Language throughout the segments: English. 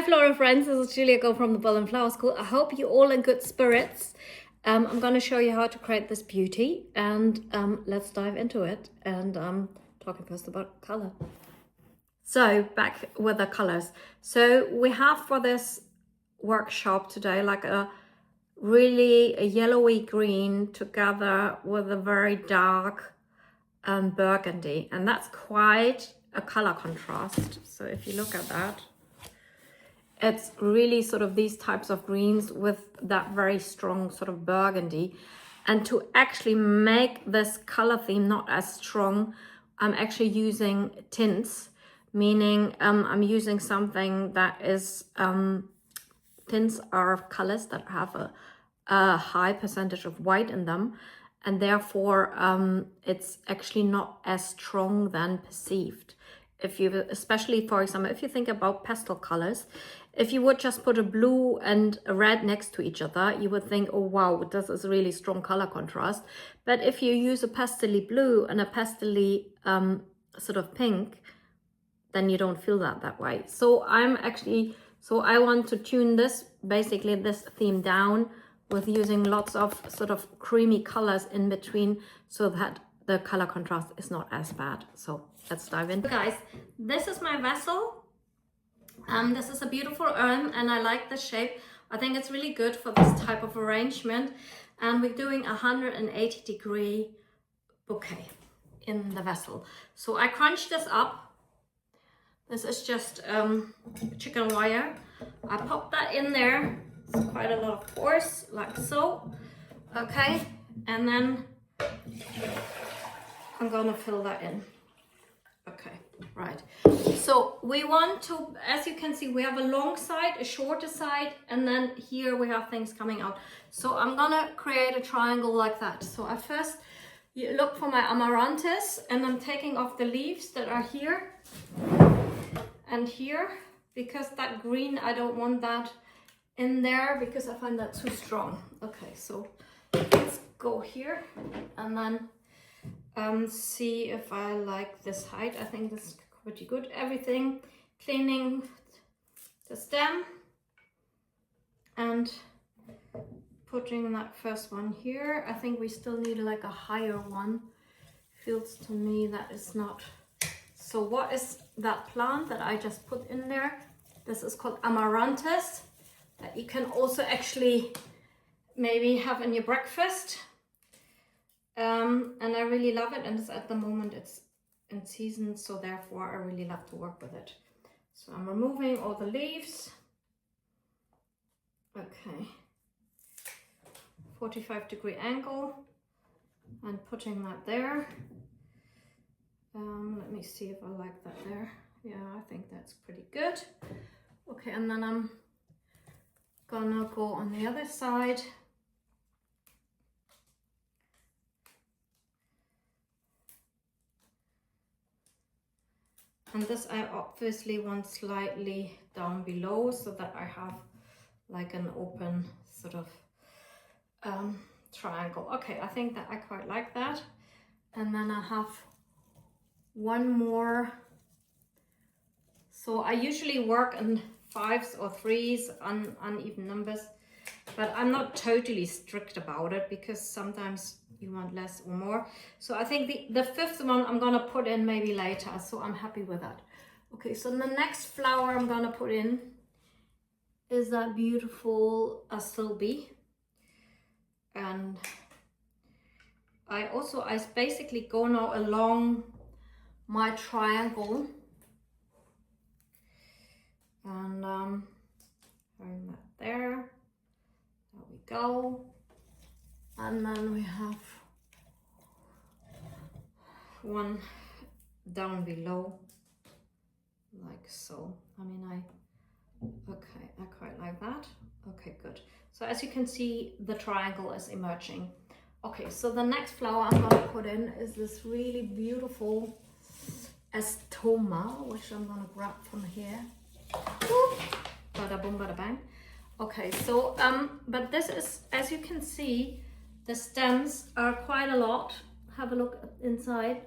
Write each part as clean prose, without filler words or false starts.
floral friends, this is Julia Gauld from the Bouquet Flower School. I hope you're all in good spirits. I'm going to show you how to create this beauty, and let's dive into it. And talking first about color. So back with the colors. So we have for this workshop today like a yellowy green together with a very dark burgundy, and that's quite a color contrast. So if you look at that, it's really sort of these types of greens with that very strong sort of burgundy. And to actually make this color theme not as strong, I'm actually using tints, meaning I'm using something that is, tints are colors that have a high percentage of white in them, and therefore it's actually not as strong than perceived. If you, especially for example, if you think about pastel colors, if you would just put a blue and a red next to each other, you would think, oh wow, this is a really strong color contrast. But if you use a pastely blue and a pastely sort of pink, then you don't feel that way. So I want to tune this, basically this theme down with using lots of sort of creamy colors in between so that the color contrast is not as bad. So let's dive in. Guys, this is my vessel. This is a beautiful urn and I like the shape. I think it's really good for this type of arrangement. And we're doing a 180-degree bouquet in the vessel. So I crunched this up. This is just chicken wire. I pop that in there. It's quite a lot of force, like so. Okay, and then I'm gonna fill that in. Okay, right. So we want to, as you can see, we have a long side, a shorter side, and then here we have things coming out. So I'm gonna create a triangle like that. So I first you look for my amaranthus, and I'm taking off the leaves that are here and here, because that green, I don't want that in there because I find that too strong. Okay, so let's go here and then see if I like this height. I think this is pretty good. Everything, cleaning the stem and putting that first one here. I think we still need like a higher one. Feels to me that is not. So what is that plant that I just put in there? This is called amaranthus, that you can also actually maybe have in your breakfast. And I really love it, and it's at the moment it's in season, so therefore I really love to work with it. So I'm removing all the leaves. Okay, 45-degree angle and putting that there. Let me see if I like that there. Yeah, I think that's pretty good. Okay, and then I'm gonna go on the other side. And this I obviously want slightly down below so that I have like an open sort of triangle. Okay, I think that I quite like that. And then I have one more. So I usually work in 5s or 3s, uneven numbers, but I'm not totally strict about it because sometimes you want less or more. So I think the 5th one I'm gonna put in maybe later, so I'm happy with that. Okay, so the next flower I'm gonna put in is that beautiful Asilbe. And I basically go now along my triangle and bring that there. There we go. And then we have one down below, like so. I mean, I quite like that. Okay, good. So as you can see, the triangle is emerging. Okay, so the next flower I'm gonna put in is this really beautiful Estoma, which I'm gonna grab from here. Woo! Bada boom, bada bang. Okay, so but this is, as you can see, the stems are quite a lot. Have a look inside.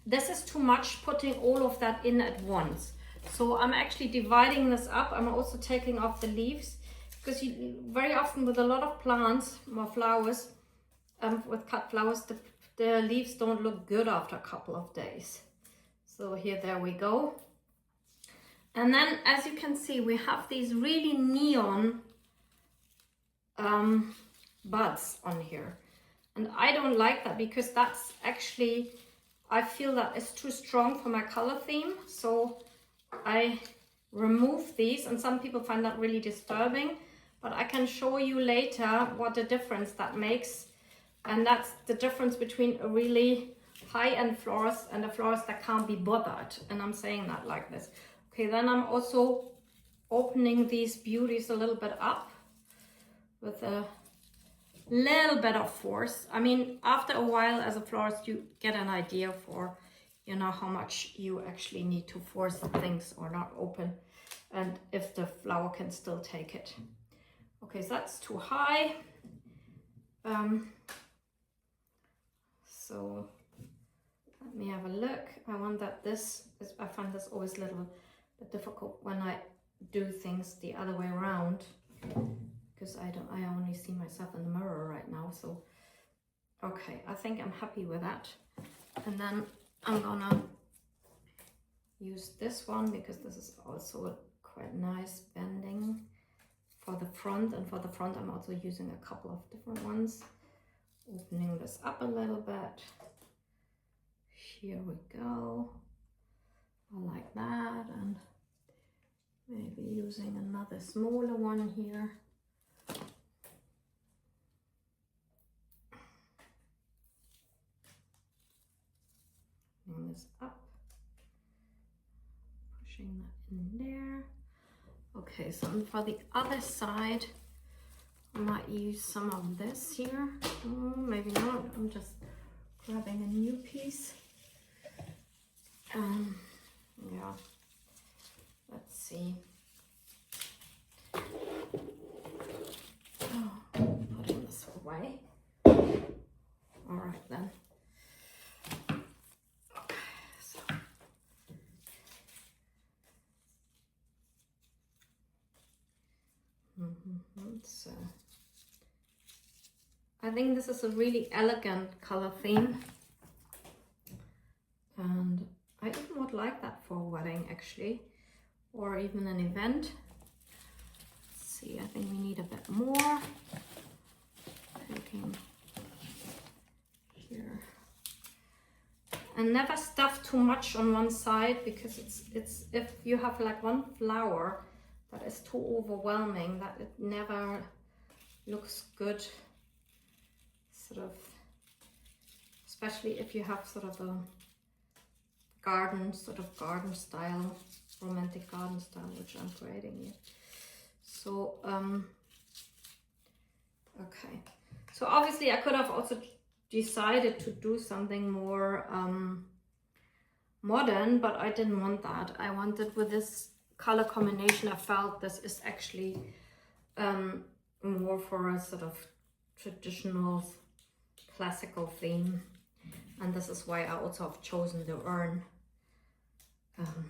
This is too much putting all of that in at once. So I'm actually dividing this up. I'm also taking off the leaves, because very often with a lot of plants or flowers, with cut flowers, the leaves don't look good after a couple of days. So there we go. And then, as you can see, we have these really neon buds on here. And I don't like that, because that's actually, I feel that it's too strong for my color theme. So I remove these, and some people find that really disturbing, but I can show you later what the difference that makes. And that's the difference between a really high-end florist and a florist that can't be bothered. And I'm saying that like this. Okay, then I'm also opening these beauties a little bit up with a little bit of force. I mean, after a while as a florist, you get an idea for, you know, how much you actually need to force things or not open, and if the flower can still take it. Okay, so that's too high. So let me have a look. I want that I find this always a little bit difficult when I do things the other way around, because I only see myself in the mirror right now. So okay, I think I'm happy with that. And then I'm gonna use this one, because this is also a quite nice bending for the front. And for the front I'm also using a couple of different ones. Opening this up a little bit. Here we go. I like that. And maybe using another smaller one here. Bring this up. Pushing that in there. Okay, so for the other side, I might use some of this here. Maybe not. I'm just grabbing a new piece. Yeah. Let's see. Oh, putting this away. All right then. Okay, so. So I think this is a really elegant color theme, and I even would like that for a wedding actually, or even an event. Let's see, I think we need a bit more. Taking here, and never stuff too much on one side, because it's if you have like one flower that is too overwhelming, that it never looks good, sort of, especially if you have sort of a garden style, romantic garden style, which I'm creating here. So okay, so obviously I could have also decided to do something more modern, but I didn't want that. I wanted, with this color combination, I felt this is actually more for a sort of traditional classical theme, and this is why I also have chosen the urn. And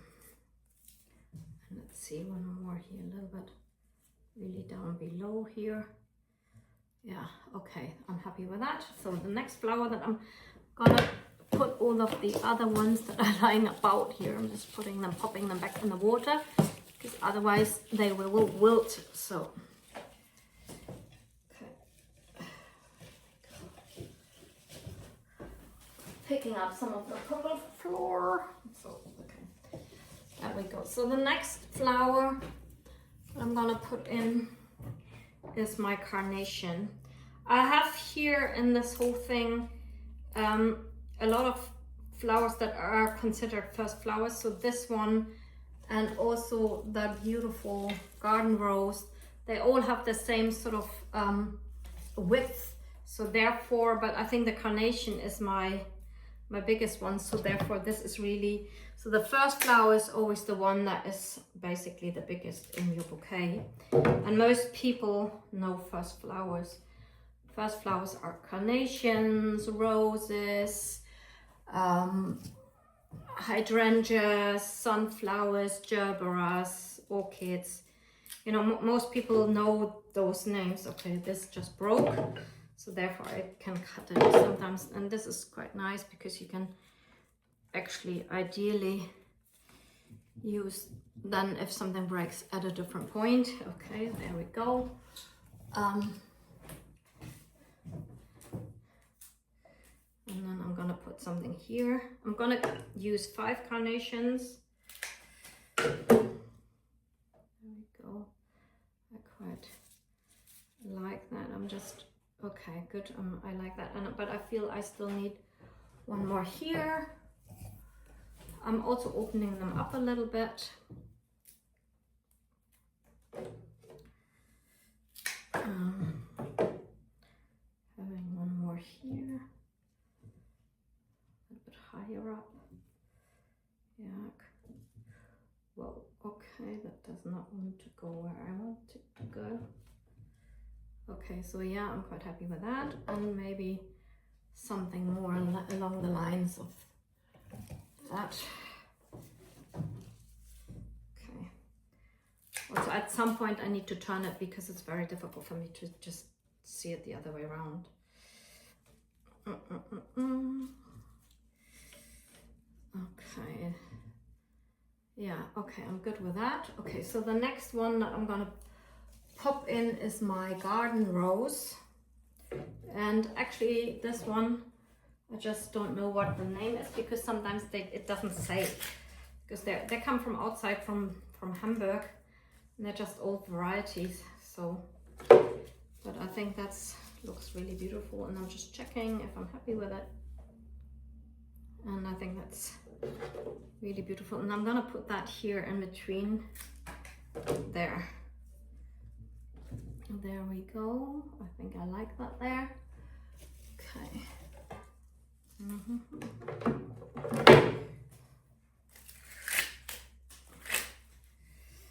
let's see, one more here, a little bit really down below here. Yeah, okay, I'm happy with that. So the next flower that I'm gonna put all of the other ones that are lying about here, I'm just popping them back in the water, because otherwise they will wilt. So okay, picking up some of the purple floor. So okay, there we go. So the next flower I'm gonna put in is my carnation. I have here in this whole thing a lot of flowers that are considered first flowers. So this one, and also the beautiful garden rose, they all have the same sort of width. So therefore, but I think the carnation is my biggest one. So therefore this is really, so the first flower is always the one that is basically the biggest in your bouquet. And most people know first flowers. First flowers are carnations, roses, hydrangeas, sunflowers, gerberas, orchids. You know, most people know those names. Okay, this just broke, so therefore I can cut it sometimes. And this is quite nice because you can actually ideally use then if something breaks at a different point. Okay, there we go. And then I'm gonna put something here. I'm gonna use 5 carnations. There we go. I quite like that. I'm just, okay, good. I like that. But I feel I still need one more here. I'm also opening them up a little bit. Having one more here. Higher up. Yeah. Well, okay, that does not want to go where I want it to go. Okay, so yeah, I'm quite happy with that. And maybe something more along the lines of that. Okay. Also, at some point I need to turn it because it's very difficult for me to just see it the other way around. Okay, yeah, okay, I'm good with that. Okay, so the next one that I'm gonna pop in is my garden rose. And actually this one, I just don't know what the name is because sometimes it doesn't say, because they come from outside from Hamburg and they're just old varieties. So, but I think that's looks really beautiful, and I'm just checking if I'm happy with it. And I think that's really beautiful. And I'm gonna put that here in between there. There we go. I think I like that there. Okay.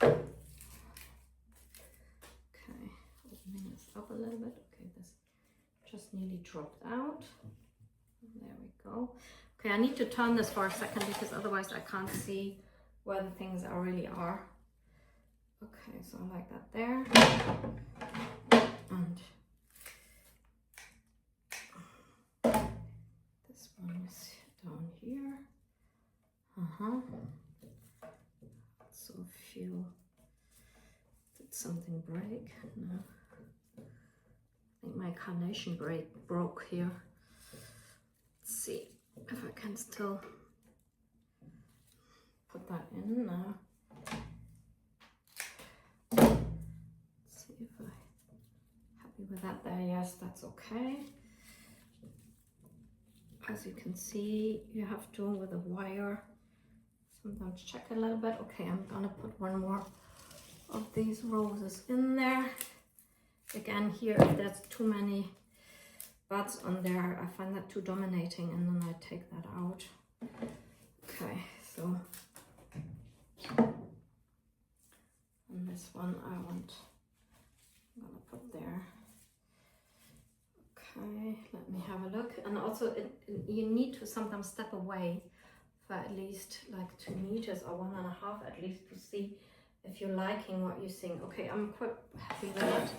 Okay, opening this up a little bit. Okay, this just nearly dropped out. There we go. Okay, I need to turn this for a second because otherwise I can't see where the things really are. Okay, so I like that there. And this one is down here. So feel, did something break? No. I think my carnation broke here. Let's see if I can still put that in now. Let's see if I'm happy with that there. Yes, that's okay. As you can see, you have to, with a wire, sometimes check a little bit. Okay, I'm gonna put one more of these roses in there. Again, here, if there's too many buds on there, I find that too dominating, and then I take that out. Okay, so, and this one I'm gonna put there. Okay, let me have a look. And also you need to sometimes step away for at least like 2 meters or 1.5 at least to see if you're liking what you're seeing. Okay, I'm quite happy with it.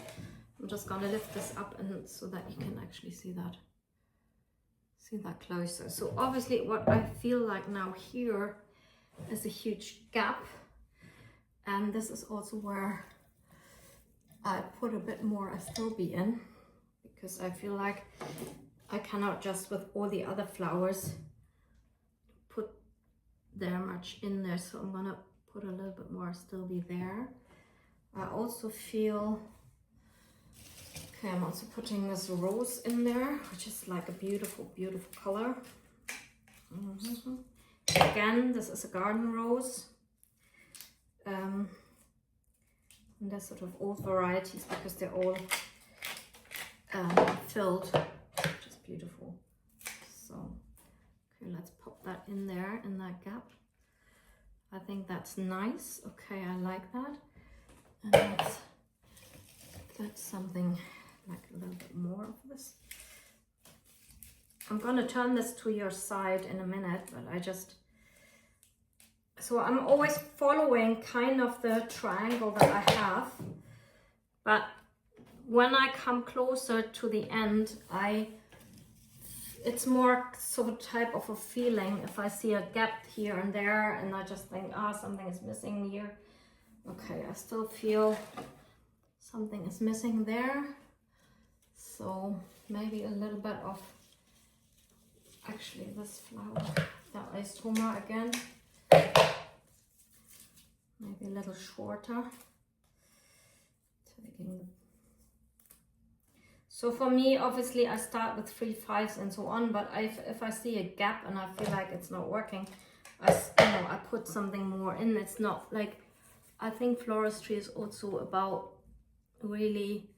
I'm just gonna lift this up and so that you can actually see that closer. So obviously what I feel like now here is a huge gap, and this is also where I put a bit more astrobi in, because I feel like I cannot just with all the other flowers put there much in there, so I'm gonna put a little bit more astrobi there. I also feel, okay, I'm also putting this rose in there, which is like a beautiful, beautiful color. Again, this is a garden rose. And they're sort of old varieties because they're all filled, which is beautiful. So, okay, let's pop that in there, in that gap. I think that's nice. Okay, I like that. And that's something like a little bit more of this. I'm gonna turn this to your side in a minute, but I just So I'm always following kind of the triangle that I have, but when I come closer to the end, it's more sort of type of a feeling if I see a gap here and there and I just think, something is missing here. Okay, I still feel something is missing there. So maybe a little bit of, actually this flower, the istoma again. Maybe a little shorter. So for me, obviously I start with 3 5s and so on, but if I see a gap and I feel like it's not working, I put something more in. It's not like, I think floristry is also about really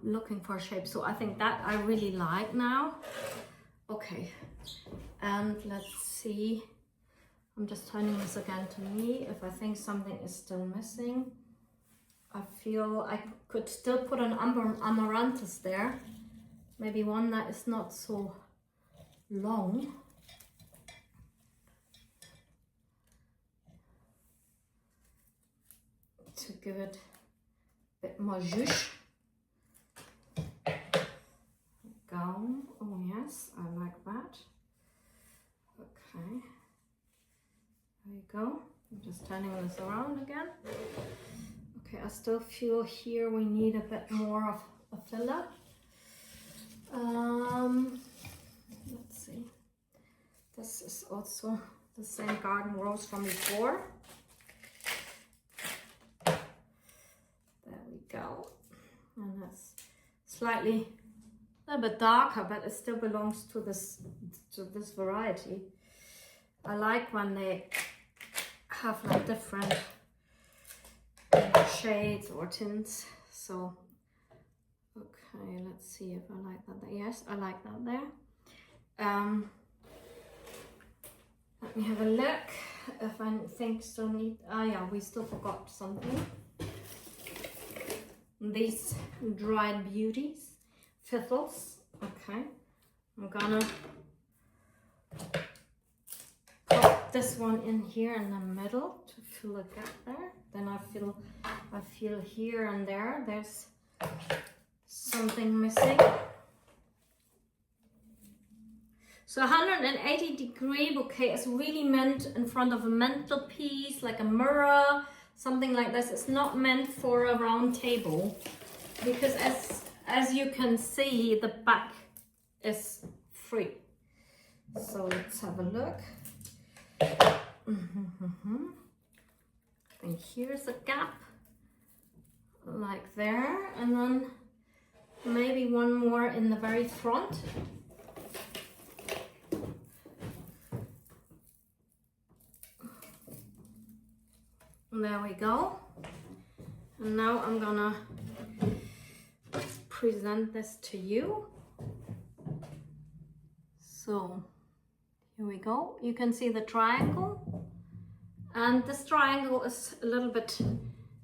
looking for shape. So I think that I really like now. Okay, and let's see. I'm just turning this again to me. If I think something is still missing, I feel I could still put an amaranthus there. Maybe one that is not so long. To give it a bit more zhuzh. Go. Oh yes, I like that. Okay. There you go. I'm just turning this around again. Okay, I still feel here we need a bit more of a filler. Let's see. This is also the same garden rose from before. There we go. And that's slightly a little bit darker, but it still belongs to this variety. I like when they have like different shades or tints. So okay, let's see if I like that there. Yes, I like that there. Let me have a look if I think still need, yeah, we still forgot something. These dried beauties, fiddles. Okay, I'm gonna pop this one in here in the middle to fill a gap there. Then I feel here and there's something missing. So 180-degree bouquet is really meant in front of a mantelpiece, like a mirror, something like this. It's not meant for a round table, because as you can see, the back is free. So let's have a look. I think here's a gap, like there, and then maybe one more in the very front. There we go. And now I'm gonna present this to you. So here we go. You can see the triangle, and this triangle is a little bit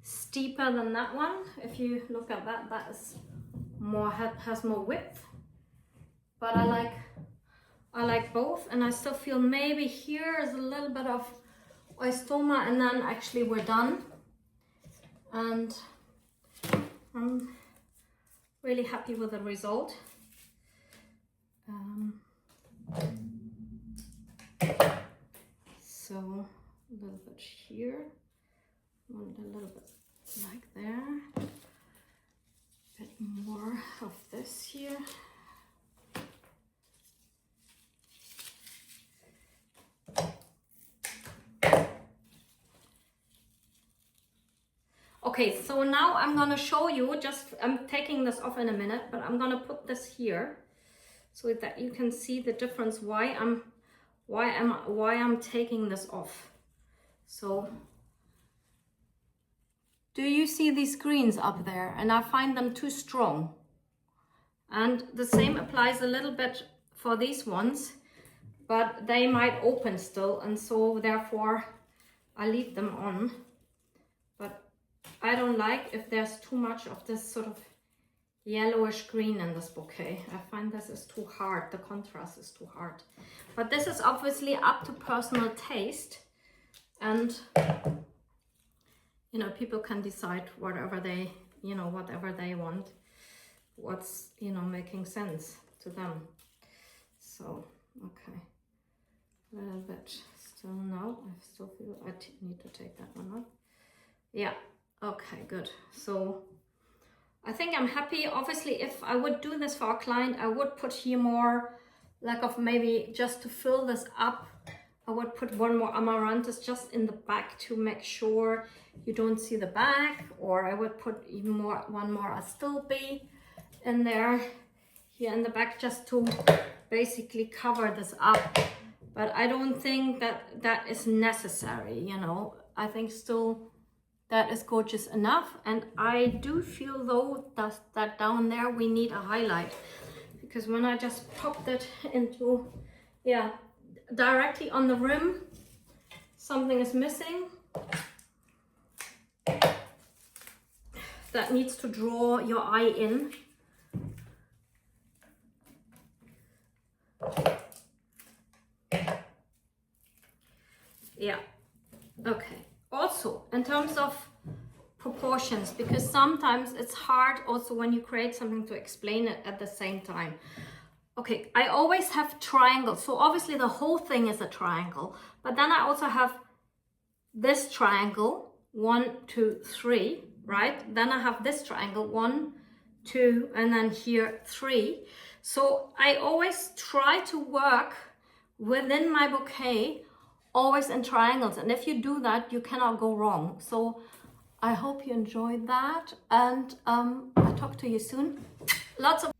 steeper than that one. If you look at that, that is more, has more width. But I like both, and I still feel maybe here is a little bit of oistoma, and then actually we're done. And I'm really happy with the result. So a little bit here, want a little bit like there, a bit more of this here. Okay, so now I'm gonna show you, I'm taking this off in a minute, but I'm gonna put this here so that you can see the difference why I'm taking this off. So do you see these greens up there? And I find them too strong. And the same applies a little bit for these ones, but they might open still, and so therefore I leave them on. But I don't like if there's too much of this sort of yellowish green in this bouquet. I find this is too hard, the contrast is too hard. But this is obviously up to personal taste. And, you know, people can decide whatever they, you know, whatever they want, what's, you know, making sense to them. So, okay, a little bit still now. I still feel I need to take that one off. Yeah, okay, good. So I think I'm happy. Obviously, if I would do this for a client, I would put here more, like of maybe just to fill this up, I would put one more amaranthus just in the back to make sure you don't see the back, or I would put even more, one more astilbe in there, here in the back, just to basically cover this up. But I don't think that that is necessary, you know. I think still that is gorgeous enough. And I do feel though that down there we need a highlight, because when I just popped it into, yeah, directly on the rim, something is missing. That needs to draw your eye in. Yeah, okay. Also, in terms of proportions, because sometimes it's hard also when you create something to explain it at the same time. Okay, I always have triangles. So obviously the whole thing is a triangle, but then I also have this triangle, 1, 2, 3, right? Then I have this triangle, 1, 2, and then here 3. So I always try to work within my bouquet always in triangles, and if you do that, you cannot go wrong. So I hope you enjoyed that, and I'll talk to you soon. Lots of